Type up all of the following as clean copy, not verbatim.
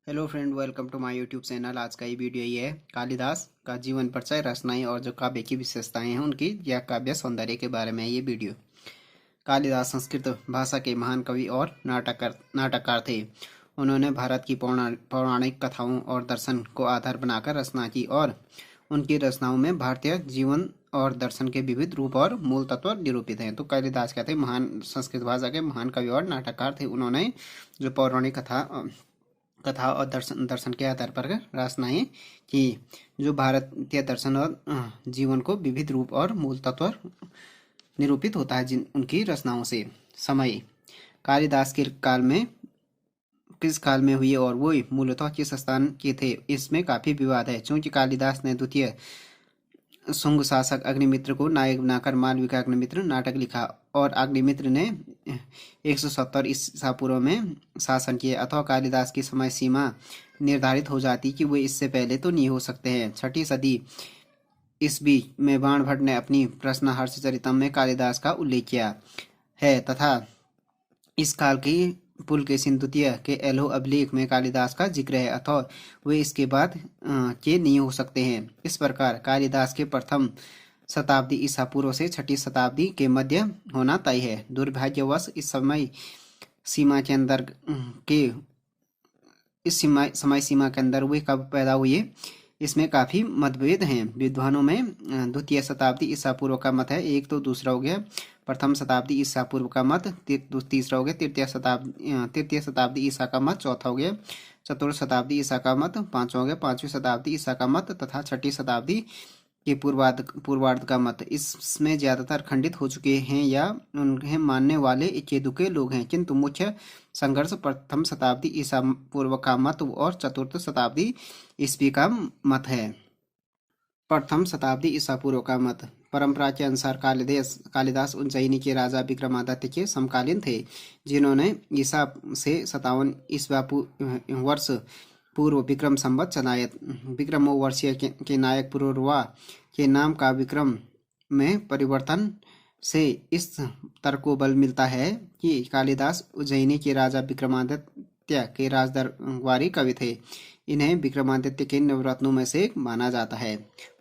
Hello friend, welcome to my YouTube channel. आज का ये वीडियो ये है कालिदास का जीवन परिचय, रचनाएं और जो काव्य की विशेषताएं हैं उनकी या काव्य सौंदर्य के बारे में ये वीडियो। कालिदास संस्कृत भाषा के महान कवि और नाटककार थे। उन्होंने भारत की पौराणिक कथाओं और दर्शन को आधार बनाकर रचना की और उनकी रचनाओं में भारतीय जीवन और दर्शन के विविध रूप और मूल तत्व निरूपित हैं। तो कालिदास कहते हैं महान संस्कृत भाषा के महान कवि और नाटककार थे। उन्होंने जो पौराणिक कथा और दर्शन के आधार पर रचनाएं की, जो भारतीय दर्शन और जीवन को विविध रूप और मूल तत्व निरूपित होता है जिन उनकी रचनाओं से। समय कालिदास के काल में किस काल में हुए और वो मूलतः किस स्थान के थे, इसमें काफी विवाद है। चूंकि कालिदास ने द्वितीय शुंग शासक अग्निमित्र को नायक बनाकर मालविका अग्निमित्र नाटक लिखा और अग्निमित्र ने 170 ईसा पूर्व में शासन किया, अथवा कालिदास की समय सीमा निर्धारित हो जाती कि वे इससे पहले तो नहीं हो सकते हैं। 6ठी सदी ईस्वी में बाणभट्ट ने अपनी प्रश्न हर्षचरितम में कालिदास का उल्लेख किया है तथा इस काल की पुलकेशिन द्वितीय के एलो अभिलेख में कालिदास का जिक्र है, अथवा वे इसके बाद के नहीं हो सकते हैं। इस प्रकार कालिदास के प्रथम शताब्दी ईसा पूर्व से 6ठी शताब्दी के मध्य होना तय है। दुर्भाग्यवश इस समय सीमा के अंदर के समय सीमा के अंदर वे कब पैदा हुए, इसमें काफी मतभेद हैं। विद्वानों में द्वितीय शताब्दी ईसा पूर्व का मत है, एक तो दूसरा हो गया प्रथम शताब्दी ईसा पूर्व का मत, तीसरा हो गया तृतीय शताब्दी ईसा का मत, चौथा हो गया चतुर्थ शताब्दी ईसा का मत, पांचवा हो गया 5वीं शताब्दी ईसा का मत तथा 6ठी शताब्दी के पूर्वार्ध का मत। इसमें ज्यादातर खंडित हो चुके हैं या उन्हें मानने वाले इक्के दुक्के लोग हैं, किंतु मुख्य संघर्ष प्रथम शताब्दी ईसा पूर्व का मत और चतुर्थ शताब्दी ईस्वी का मत है। प्रथम शताब्दी ईसा पूर्व का मत। परंपरा के अनुसार कालिदास उज्जैनी के राजा विक्रमादित्य के समकालीन थे, जिन्होंने ईसा से 57 ईस्वा वर्ष पूर्व विक्रम संवत चलायत विक्रमो वर्षीय के नायक पुरुरवा के नाम का विक्रम में परिवर्तन से इस तर्क को बल मिलता है कि कालिदास उज्जैनी के राजा विक्रमादित्य के राजदरबारी कवि थे। इन्हें विक्रमादित्य के नवरत्नों में से एक माना जाता है।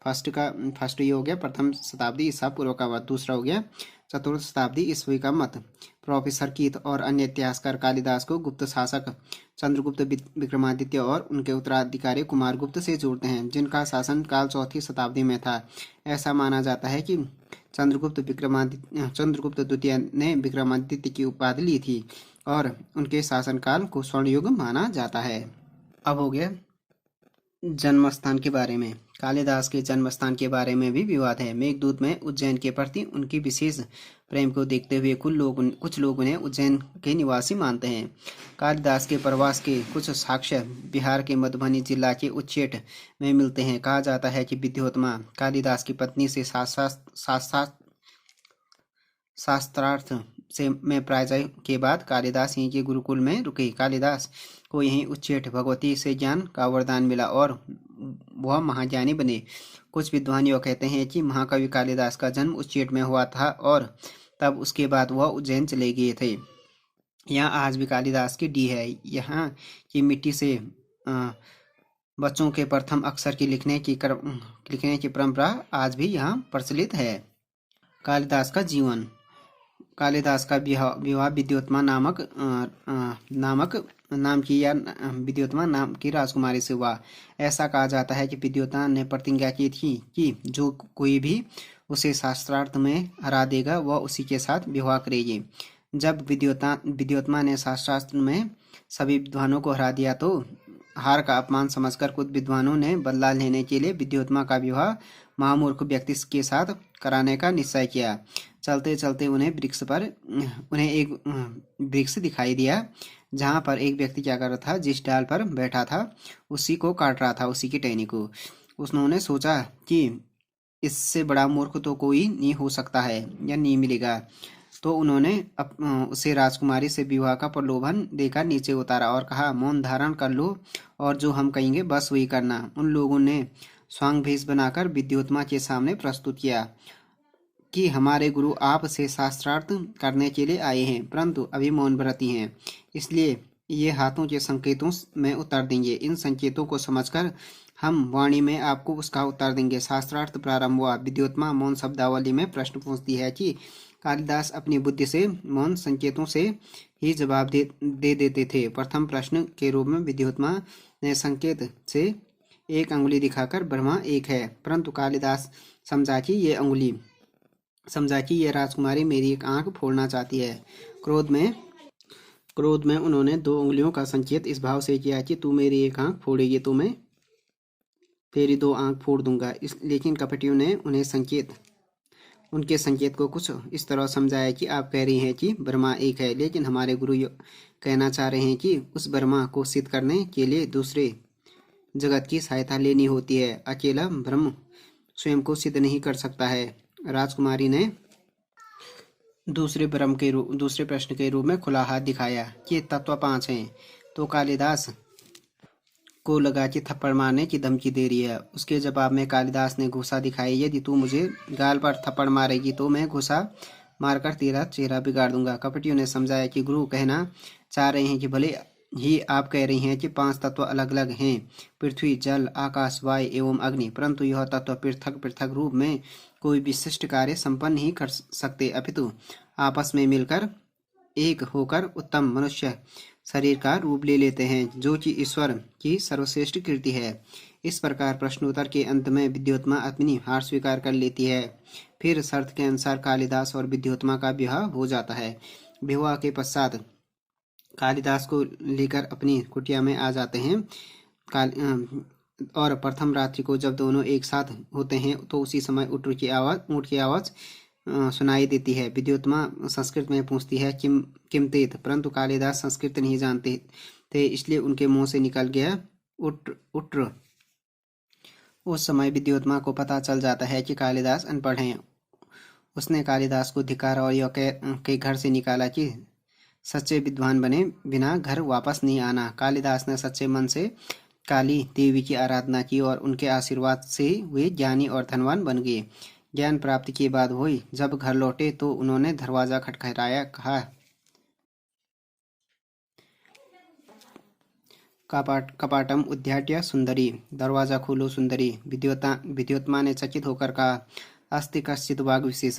फर्स्ट ये हो गया प्रथम शताब्दी ईसा पूर्व का मत। दूसरा हो गया चतुर्थ शताब्दी ईस्वी का मत। प्रोफेसर कीथ और अन्य इतिहासकार कालिदास को गुप्त शासक चंद्रगुप्त विक्रमादित्य और उनके उत्तराधिकारी कुमारगुप्त से जोड़ते हैं, जिनका शासन काल 4वीं शताब्दी में था। ऐसा माना जाता है कि चंद्रगुप्त द्वितीय ने विक्रमादित्य की उपाधि ली थी और उनके शासनकाल को स्वर्ण युग माना जाता है। अब हो गया जन्म स्थान के बारे में। कालिदास के जन्म स्थान के बारे में भी विवाद है। मेघदूत में उज्जैन के प्रति उनकी विशेष प्रेम को देखते हुए कुछ लोग उन्हें उज्जैन के निवासी मानते हैं। कालिदास के प्रवास के कुछ साक्ष्य बिहार के मधुबनी जिला के उच्चैठ में मिलते हैं। कहा जाता है कि विद्योत्मा कालिदास की पत्नी से शास्त्रार्थ में पराजय के बाद कालिदास यहीं के गुरुकुल में रुके। कालिदास को यहीं उच्चैठ भगवती से ज्ञान का वरदान मिला और वह महाज्ञानी बने। कुछ विद्वान यह कहते हैं कि महाकवि कालिदास का जन्म उच्चैठ में हुआ था और तब उसके बाद वह उज्जैन चले गए थे। यहाँ आज भी कालिदास की डी है। यहाँ की मिट्टी से बच्चों के प्रथम अक्षर की लिखने की परंपरा आज भी यहाँ प्रचलित है। कालिदास का जीवन। कालिदास का विवाह विद्योत्मा विद्योत्मा नाम की राजकुमारी से हुआ। ऐसा कहा जाता है कि विद्योत्मा ने प्रतिज्ञा की थी कि जो कोई भी उसे शास्त्रार्थ में हरा देगा वह उसी के साथ विवाह करेगी। जब विद्योत्मा ने शास्त्रार्थ में सभी विद्वानों को हरा दिया तो हार का अपमान समझकर कुछ विद्वानों ने बदला लेने के लिए विद्योत्मा का विवाह महामूर्ख व्यक्ति के साथ कराने का निश्चय किया। चलते चलते उन्हें एक वृक्ष दिखाई दिया, जहां पर एक व्यक्ति क्या कर रहा था, जिस डाल पर बैठा था उसी को काट रहा था, उसी की टहनी को। उन्होंने सोचा कि इससे बड़ा मूर्ख तो कोई नहीं हो सकता है या नहीं मिलेगा, तो उन्होंने उसे राजकुमारी से विवाह का प्रलोभन देकर नीचे उतारा और कहा, मौन धारण कर लो और जो हम कहेंगे बस वही करना। उन लोगों ने स्वांग भेष बनाकर विद्योत्मा के सामने प्रस्तुत किया कि हमारे गुरु आप से शास्त्रार्थ करने के लिए आए हैं, परंतु अभी मौन व्रती हैं, इसलिए ये हाथों के संकेतों में उत्तर देंगे। इन संकेतों को समझकर हम वाणी में आपको उसका उत्तर देंगे। शास्त्रार्थ प्रारंभ हुआ। विद्योत्मा मौन शब्दावली में प्रश्न पूछती है कि कालिदास अपनी बुद्धि से मौन संकेतों से ही जवाब दे देते थे। प्रथम प्रश्न के रूप में विद्योत्मा ने संकेत से एक अंगुली दिखाकर ब्रह्मा एक है, परंतु कालिदास समझा कि ये राजकुमारी मेरी एक आंख फोड़ना चाहती है। क्रोध में उन्होंने 2 उंगलियों का संकेत इस भाव से किया कि तू मेरी एक आंख फोड़ेगी तो मैं तेरी 2 आंख फोड़ दूंगा। लेकिन कपटियों ने उनके संकेत को कुछ इस तरह समझाया कि आप कह रही हैं कि ब्रह्मा एक है, लेकिन हमारे गुरु कहना चाह रहे हैं कि उस ब्रह्मा को सिद्ध करने के लिए दूसरे जगत की सहायता लेनी होती है। अकेला ब्रह्म स्वयं को सिद्ध नहीं कर सकता है। राजकुमारी ने दूसरे प्रश्न के रूप में खुला हाथ दिखाया कि तत्व 5 हैं। तो कालिदास को लगा कि थप्पड़ मारने की धमकी दे रही है। उसके जवाब में कालिदास ने घूसा दिखाई, यदि तू मुझे गाल पर थप्पड़ मारेगी तो मैं घूसा मारकर तेरा चेहरा बिगाड़ दूंगा। कपटियों ने समझाया कि गुरु कहना चाह रहे हैं कि भले ही आप कह रही हैं कि 5 तत्व अलग अलग हैं, पृथ्वी, जल, आकाश, वायु एवं अग्नि, परंतु यह तत्व पृथक पृथक रूप में कोई विशिष्ट कार्य संपन्न नहीं कर सकते, अपितु आपस में मिलकर एक होकर उत्तम मनुष्य शरीर का रूप ले लेते हैं, जो कि ईश्वर की सर्वश्रेष्ठ कृति है। इस प्रकार प्रश्नोत्तर के अंत में विद्योत्मा अपनी हार स्वीकार कर लेती है। फिर शर्त के अनुसार कालिदास और विद्योत्मा का विवाह हो जाता है। विवाह के पश्चात कालिदास को लेकर अपनी कुटिया में आ जाते हैं। और प्रथम रात्रि को जब दोनों एक साथ होते हैं तो उसी समय ऊँट की आवाज़ सुनाई देती है। विद्योत्मा संस्कृत में पूछती है किम तेत, परंतु कालिदास संस्कृत नहीं जानते थे, इसलिए उनके मुंह से निकल गया उट्र। उस समय विद्योत्मा को पता चल जाता है कि कालिदास अनपढ़ हैं। उसने कालिदास को धिक्कारा और यह के घर से निकाला कि सच्चे विद्वान बने बिना घर वापस नहीं आना। कालिदास ने सच्चे मन से काली देवी की आराधना की और उनके आशीर्वाद से वे ज्ञानी और धनवान बन गए। ज्ञान प्राप्ति के बाद हुई जब घर लौटे तो उन्होंने दरवाजा खटखटाया, कहा कपाटम उद्घाट्य सुंदरी, दरवाजा खोलो सुंदरी। विद्योत्मा ने चकित होकर कहा, अस्ति कश्चित् वाग् विशेष,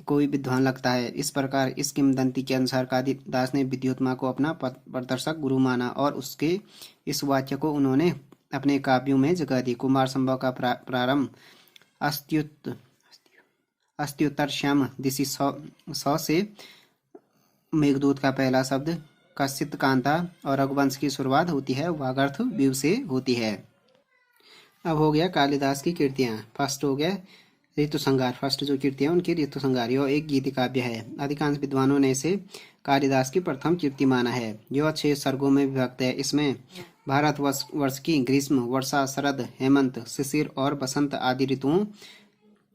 कोई विद्वान लगता है। इस प्रकार इस किंवदंती के अनुसार कालिदास ने विद्योत्मा को अपना प्रदर्शक गुरु माना और उसके इस वाक्य को उन्होंने अपने काव्यों में जगह दी। कुमार संभव का प्रारंभ अस्त्युत्तर श्याम दिशि 100 से मेघदूत का पहला शब्द कश्चित् कांता और रघुवंश की शुरुआत होती है वागर्थ व्यूह से होती है। अब हो गया कालिदास की कृतियां। फर्स्ट हो गया ऋतु संहार। फर्स्ट जो कृति है उनकी ऋतु संहार, यह एक गीति काव्य है। अधिकांश विद्वानों ने इसे कालिदास की प्रथम कृति माना है। यह 6 सर्गों में विभक्त है। इसमें भारत वर्ष की ग्रीष्म, वर्षा, शरद, हेमंत, शिशिर और बसंत आदि ऋतुओं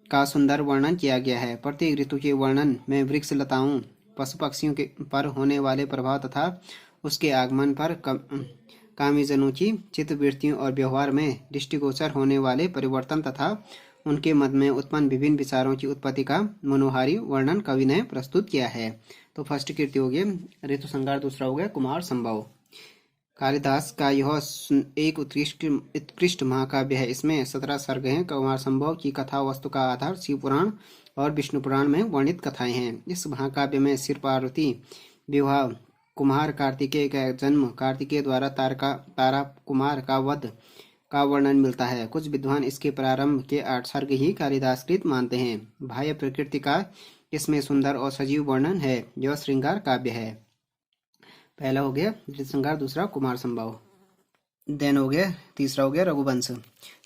का सुंदर वर्णन किया गया है। प्रत्येक ऋतु के वर्णन में वृक्ष लताओं, पशु पक्षियों के पर होने वाले प्रभाव तथा उसके आगमन पर कामीजनों की चित्तवृत्तियों और व्यवहार में दृष्टिगोचर होने वाले परिवर्तन तथा उनके मत में उत्पन्न विभिन्न विचारों की उत्पत्ति का मनोहारी वर्णन कवि ने प्रस्तुत किया है। तो फर्स्ट कृति हो गया ऋतु संहार, दूसरा हो गया कुमार संभव। कालिदास का यह एक उत्कृष्ट महाकाव्य है। इसमें 17 सर्ग हैं। कुमार संभव की कथा वस्तु का आधार शिव पुराण और विष्णु पुराण में वर्णित कथाएं हैं। इस महाकाव्य में शिव पार्वती विवाह, कुमार कार्तिकेय का जन्म, कार्तिकेय द्वारा तारा कुमार का वध का वर्णन मिलता है। कुछ विद्वान इसके प्रारंभ के 8 सर्ग ही कालिदास कृत मानते हैं। बाह्य प्रकृति का इसमें सुंदर और सजीव वर्णन है। यह श्रृंगार काव्य है। पहला हो गया ऋतु संहार, दूसरा कुमार संभव। देन हो गया तीसरा हो गया रघुवंश।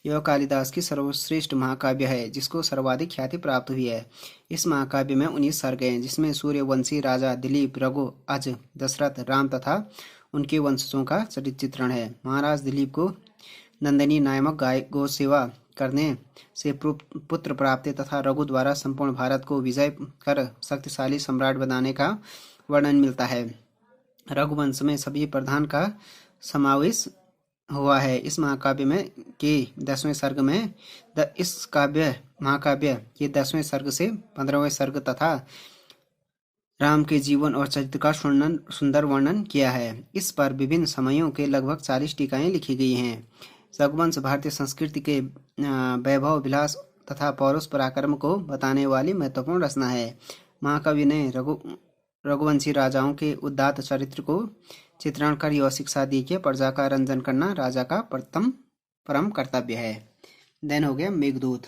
यह कालिदास की सर्वश्रेष्ठ महाकाव्य है जिसको सर्वाधिक ख्याति प्राप्त हुई है। इस महाकाव्य में 19 सर्ग हैं जिसमें सूर्यवंशी राजा दिलीप, रघु, अज, दशरथ, राम तथा उनके वंशजों का चरित्र चित्रण है। महाराज दिलीप को नंदिनी नामक गाय गो सेवा करने से पुत्र प्राप्त तथा रघु द्वारा संपूर्ण भारत को विजय कर शक्तिशाली सम्राट बनाने का वर्णन मिलता है। रघुवंश में सभी प्रधान का समावेश हुआ है। इस महाकाव्य में के 10वें सर्ग में महाकाव्य के 10वें सर्ग से 15वें सर्ग तथा राम के जीवन और चरित्र का सुंदर वर्णन किया है। इस पर विभिन्न समयों के लगभग 40 टीकाएं लिखी गई हैं। रघुवंश भारतीय संस्कृति के वैभव विलास तथा पौरुष पराक्रम को बताने वाली महत्वपूर्ण रचना है। महाकवि ने रघुवंशी राजाओं के उदात्त चरित्र को चित्रण कर यह शिक्षा दी कि प्रजा का रंजन करना राजा का परम कर्तव्य है। देन हो गया मेघदूत।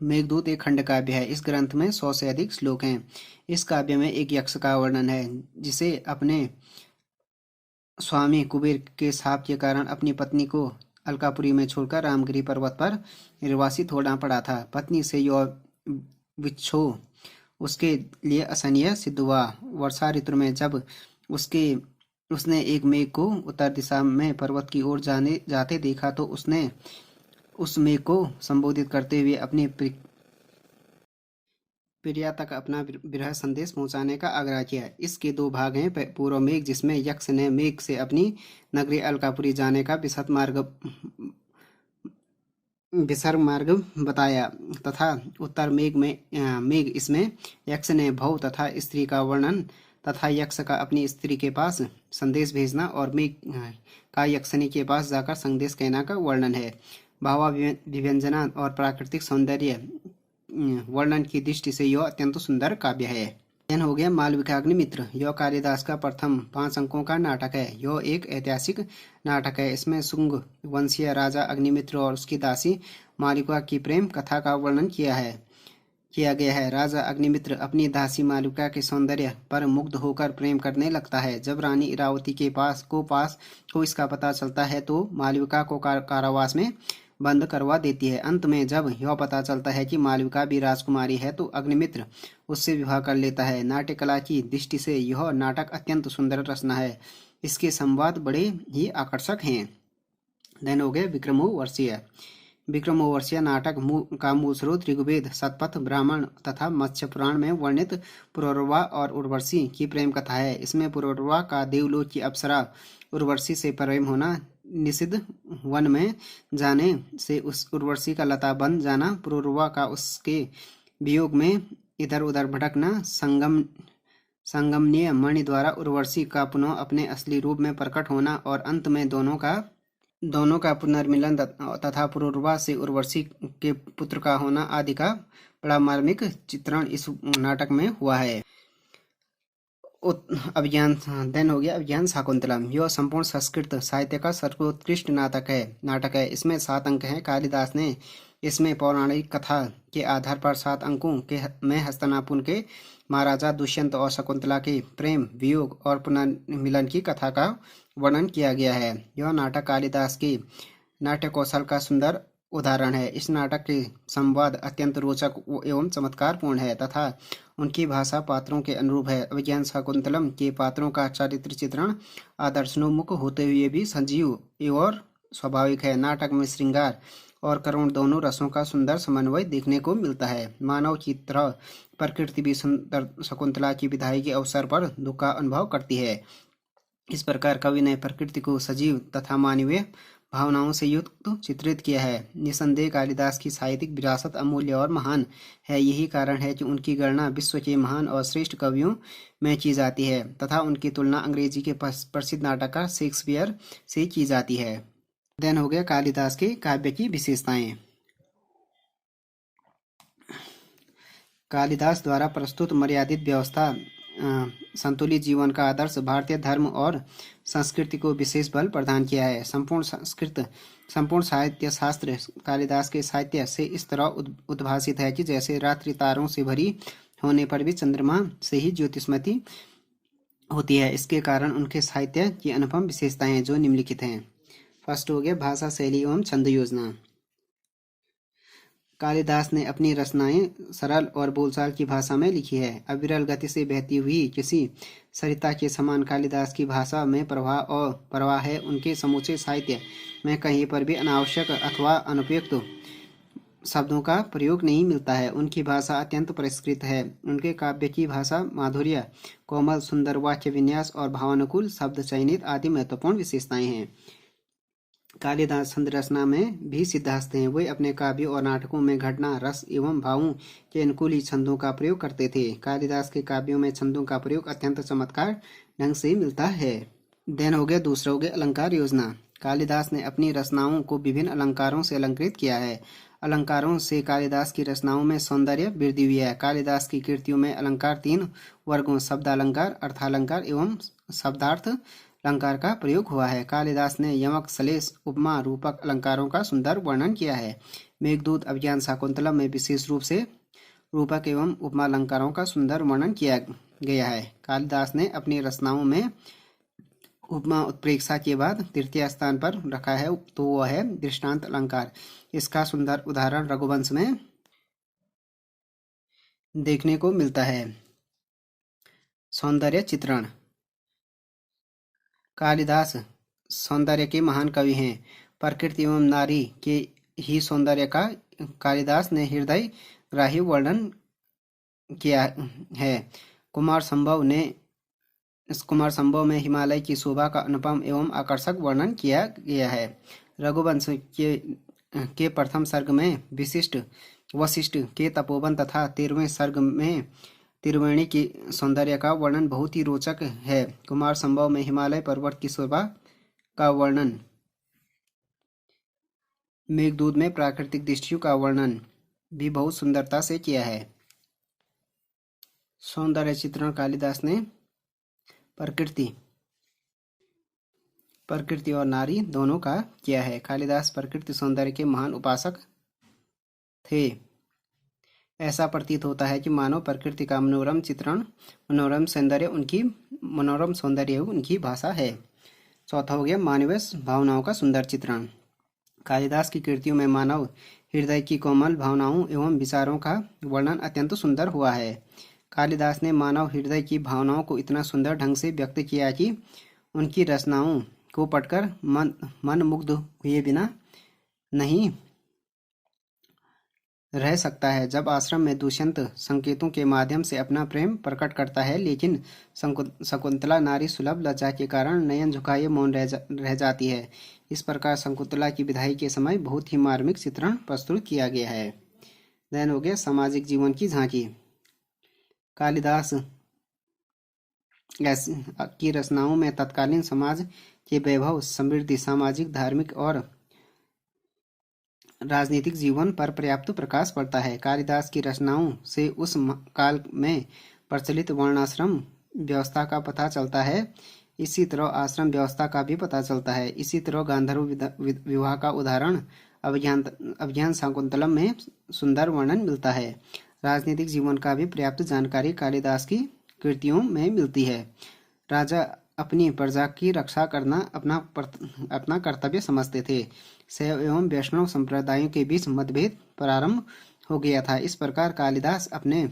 मेघदूत एक खंड काव्य है। इस ग्रंथ में 100 से अधिक श्लोक हैं। इस काव्य में एक यक्ष का वर्णन है जिसे अपने स्वामी कुबेर के शाप के कारण अपनी पत्नी को अलकापुरी में छोड़कर रामगिरी पर्वत पर निर्वासित होना पड़ा था। पत्नी से यह विच्छोह उसके लिए असहनीय सिद्ध हुआ। वर्षा ऋतु में जब उसने एक मेघ को उत्तर दिशा में पर्वत की ओर जाते देखा तो उसने उस मेघ को संबोधित करते हुए अपनी प्रिया तक अपना विरह संदेश पहुंचाने का आग्रह किया। इसके 2 भाग हैं। पूर्व मेघ, जिसमें यक्ष ने मेघ से अपनी नगरी अलकापुरी जाने का विसर्ग मार्ग बताया, तथा उत्तर मेघ इसमें यक्ष ने भव तथा स्त्री का वर्णन तथा यक्ष का अपनी स्त्री के पास संदेश भेजना और मेघ का यक्षिणी के पास जाकर संदेश कहना का वर्णन है। भावाभिव्यंजना और प्राकृतिक सौंदर्य वर्णन की दृष्टि से यह अत्यंत सुंदर काव्य है। यह हो गया मालविका अग्निमित्र। यह कालिदास का प्रथम 5 अंकों का नाटक है। यह एक ऐतिहासिक नाटक है। इसमें शुंग वंशीय राजा अग्निमित्र और उसकी दासी मालविका की प्रेम कथा का वर्णन किया गया है। राजा अग्निमित्र अपनी दासी मालविका के सौंदर्य पर मुग्ध होकर प्रेम करने लगता है। जब रानी इरावती के पास इसका पता चलता है तो मालविका को कारावास में बंद करवा देती है। अंत में जब यह पता चलता है कि मालविका भी राजकुमारी है तो अग्निमित्र उससे विवाह कर लेता है। नाट्य कला की दृष्टि से यह नाटक अत्यंत सुंदर रचना है। इसके संवाद बड़े ही आकर्षक हैं। देन हो गए विक्रमोर्वशीय। विक्रमोर्वशीय नाटक का मूल स्रोत ऋग्वेद, शतपथ, ब्राह्मण तथा मत्स्य पुराण में वर्णित पुरूरवा और उर्वशी की प्रेम कथा है। इसमें पुरूरवा का देवलोक की अप्सरा उर्वशी से प्रेम होना, निषिद्ध वन में जाने से उस उर्वशी का लता बन जाना, पुरूरवा का उसके वियोग में इधर उधर भटकना, संगमनीय मणि द्वारा उर्वशी का पुनः अपने असली रूप में प्रकट होना और अंत में दोनों का पुनर्मिलन तथा पुरूरवा से उर्वशी के पुत्र का होना आदि का बड़ा मार्मिक चित्रण इस नाटक में हुआ है। देन हो गया अभिज्ञान शाकुंतलम। यह संपूर्ण संस्कृत साहित्य का सर्वोत्कृष्ट नाटक है। इसमें 7 अंक हैं। कालिदास ने इसमें पौराणिक कथा के आधार पर 7 अंकों में हस्तिनापुर के महाराजा दुष्यंत और शकुंतला के प्रेम, वियोग और पुनर्मिलन की कथा का वर्णन किया गया है। यह नाटक कालिदास के नाट्य कौशल का सुंदर उदाहरण है। इस नाटक के संवाद अत्यंत रोचक एवं चमत्कारपूर्ण है तथा उनकी भाषा पात्रों के अनुरूप है। अभिज्ञान शाकुंतलम के पात्रों का चरित्र चित्रण आदर्शोन्मुख होते हुए भी सजीव एवं स्वाभाविक है। नाटक में श्रृंगार और करुण दोनों रसों का सुंदर समन्वय देखने को मिलता है। मानव की तरह प्रकृति भी सुंदर शकुंतला की विदाई के अवसर पर दुख का अनुभव करती है। इस प्रकार कवि ने प्रकृति को सजीव तथा मानवीय भावनाओं से युक्त चित्रित किया है। निसंदेह कालिदास की साहित्यिक विरासत अमूल्य और महान है। यही कारण है कि उनकी गणना विश्व के महान और श्रेष्ठ कवियों में की जाती है तथा उनकी तुलना अंग्रेजी के प्रसिद्ध नाटककार शेक्सपियर से की जाती है। देन हो गया कालिदास के काव्य की विशेषताएं। कालिदास द्वारा प्रस्तुत मर्यादित व्यवस्था, संतुलित जीवन का आदर्श भारतीय धर्म और संस्कृति को विशेष बल प्रदान किया है। संपूर्ण साहित्य शास्त्र कालिदास के साहित्य से इस तरह उद्भासित है कि जैसे रात्रि तारों से भरी होने पर भी चंद्रमा से ही ज्योतिष्मती होती है। इसके कारण उनके साहित्य की अनुपम विशेषताएं जो निम्नलिखित हैं। फर्स्ट हो गया भाषा शैली एवं छंद योजना। कालिदास ने अपनी रचनाएं सरल और बोलचाल की भाषा में लिखी है। अविरल गति से बहती हुई किसी सरिता के समान कालिदास की भाषा में प्रवाह है। उनके समूचे साहित्य में कहीं पर भी अनावश्यक अथवा अनुपयुक्त शब्दों का प्रयोग नहीं मिलता है। उनकी भाषा अत्यंत परिष्कृत है। उनके काव्य की भाषा माधुर्य, कोमल, सुंदर वाक्य विन्यास और भावानुकूल शब्द चयनित आदि महत्वपूर्ण विशेषताएं हैं। कालिदास छंद रचना में भी सिद्धहस्त हैं। वे अपने काव्यों और नाटकों में घटना, रस एवं भावों के अनुकूल ही छंदों का प्रयोग करते थे। कालिदास के काव्यों में छंदों का प्रयोग अत्यंत चमत्कार ढंग से मिलता है। देन हो गया, दूसरा हो गया अलंकार योजना। कालिदास ने अपनी रचनाओं को विभिन्न अलंकारों से अलंकृत किया है। अलंकारों से कालिदास की रचनाओं में सौंदर्य वृद्धि हुई है। कालिदास की कृतियों में अलंकार 3 वर्गों शब्दालंकार, अर्थालंकार एवं शब्दार्थ अलंकार का प्रयोग हुआ है। कालिदास ने यमक, श्लेष, उपमा, रूपक अलंकारों का सुंदर वर्णन किया है। मेघदूत, अभिज्ञान शाकुंतलम में विशेष रूप से रूपक एवं उपमा अलंकारों का सुंदर वर्णन किया गया है। कालिदास ने अपनी रचनाओं में उपमा उत्प्रेक्षा के बाद तृतीय स्थान पर रखा है, तो वह है दृष्टांत अलंकार। इसका सुंदर उदाहरण रघुवंश में देखने को मिलता है। सौंदर्य चित्रण। कालिदास सौंदर्य के महान कवि हैं। प्रकृति एवं नारी के ही सौंदर्य का कालिदास ने हृदय ग्राही वर्णन किया है। कुमार संभव में हिमालय की शोभा का अनुपम एवं आकर्षक वर्णन किया गया है। रघुवंश के प्रथम सर्ग में वशिष्ठ के तपोवन तथा 13वें सर्ग में त्रिवेणी की सौंदर्य का वर्णन बहुत ही रोचक है। कुमार संभव में हिमालय पर्वत की शोभा का वर्णन, मेघदूत में प्राकृतिक दृश्यों का वर्णन भी बहुत सुंदरता से किया है। सौंदर्य चित्रण कालिदास ने प्रकृति और नारी दोनों का किया है। कालिदास प्रकृति सौंदर्य के महान उपासक थे। ऐसा प्रतीत होता है कि मानव प्रकृति का मनोरम सौंदर्य उनकी भाषा है। चौथा हो गया मानवीय भावनाओं का सुंदर चित्रण। कालिदास की कृतियों में मानव हृदय की कोमल भावनाओं एवं विचारों का वर्णन अत्यंत सुंदर हुआ है। कालिदास ने मानव हृदय की भावनाओं को इतना सुंदर ढंग से व्यक्त किया कि उनकी रचनाओं को पढ़कर मन मुग्ध हुए बिना नहीं रह सकता है। जब आश्रम में दुष्यंत संकेतों के माध्यम से अपना प्रेम प्रकट करता है, लेकिन शकुंतला नारी सुलभ लज्जा के कारण नयन झुकाए मौन रह जाती है। इस प्रकार शकुंतला की विदाई के समय बहुत ही मार्मिक चित्रण प्रस्तुत किया गया है। देन हो गया सामाजिक जीवन की झांकी। कालिदास की रचनाओं में तत्कालीन समाज के वैभव, समृद्धि, सामाजिक, धार्मिक और राजनीतिक जीवन पर पर्याप्त प्रकाश पड़ता है। कालिदास की रचनाओं से उस काल में प्रचलित वर्णाश्रम व्यवस्था का पता चलता है। इसी तरह आश्रम व्यवस्था का भी पता चलता है। इसी तरह गांधर्व विवाह का उदाहरण अभिज्ञान शाकुंतलम में सुंदर वर्णन मिलता है। राजनीतिक जीवन का भी पर्याप्त जानकारी कालिदास की कृतियों में मिलती है। राजा अपनी प्रजा की रक्षा करना अपना कर्तव्य समझते थे। शैव एवं वैष्णव संप्रदायों के बीच मतभेद प्रारंभ हो गया था। इस प्रकार कालिदास अपने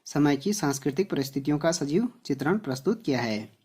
समय की सांस्कृतिक परिस्थितियों का सजीव चित्रण प्रस्तुत किया है।